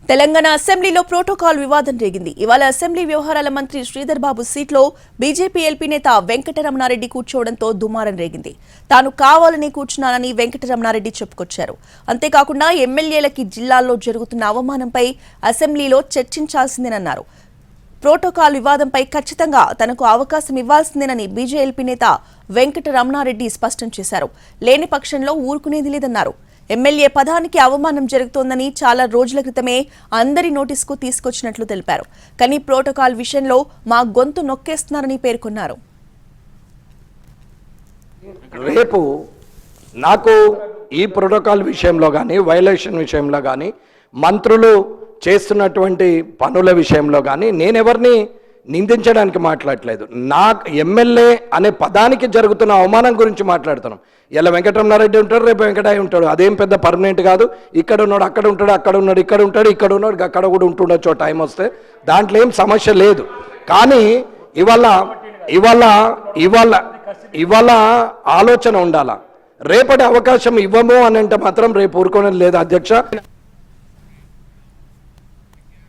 తెలంగాణ అసెంబ్లీలో ప్రోటోకాల్ వివాదం రేగింది. ఇవాళ అసెంబ్లీ వ్యవహారాల మంత్రి శ్రీధర్ బాబు సీట్లో బీజేపీ ఎల్పీ నేత వెంకటరమణారెడ్డి కూర్చోవడంతో దుమారం రేగింది. తాను కావాలని కూర్చున్నానని వెంకటరమణారెడ్డి చెప్పుకొచ్చారు. అంతేకాకుండా ఎమ్మెల్యేలకి జిల్లాల్లో జరుగుతున్న అవమానంపై అసెంబ్లీలో చర్చించాల్సిందేనన్నారు. ప్రోటోకాల్ వివాదంపై ఖచ్చితంగా తనకు అవకాశం ఇవ్వాల్సిందేనని బీజేపీ నేత వెంకటరమణారెడ్డి స్పష్టం చేశారు. లేని పక్షంలో ఊరుకునేది లేదన్నారు. ఎమ్మెల్యే పదానికి అవమానం జరుగుతోందని చాలా రోజుల క్రితమే అందరి నోటీసుకు తీసుకొచ్చినట్లు తెలిపారు. కానీ ప్రోటోకాల్ విషయంలో మా గొంతు నొక్కేస్తున్నారని పేర్కొన్నారు. రేపు నాకు ఈ ప్రోటోకాల్ విషయంలో కానీ వైలేషన్ విషయంలో కానీ మంత్రులు చేస్తున్నటువంటి పనుల విషయంలో కానీ నేనెవరిని నిందించడానికి మాట్లాడలేదు. నాకు ఎమ్మెల్యే అనే పదానికి జరుగుతున్న అవమానం గురించి మాట్లాడుతున్నాం. ఇలా వెంకటరమణారెడ్డి ఉంటాడు, రేపు వెంకటయ్య ఉంటాడు. అదేం పెద్ద పర్మనెంట్ కాదు. ఇక్కడ ఉన్నాడు, అక్కడ ఉంటాడు, అక్కడ ఉన్నాడు, ఇక్కడ ఉంటాడు, ఇక్కడ ఉన్నాడు, అక్కడ కూడా ఉంటుండొచ్చు టైం వస్తే. దాంట్లో ఏం సమస్య లేదు. కానీ ఇవాళ ఆలోచన ఉండాలా. రేపటి అవకాశం ఇవ్వము అని అంటే మాత్రం రేపు ఊరుకోవడం లేదు అధ్యక్ష.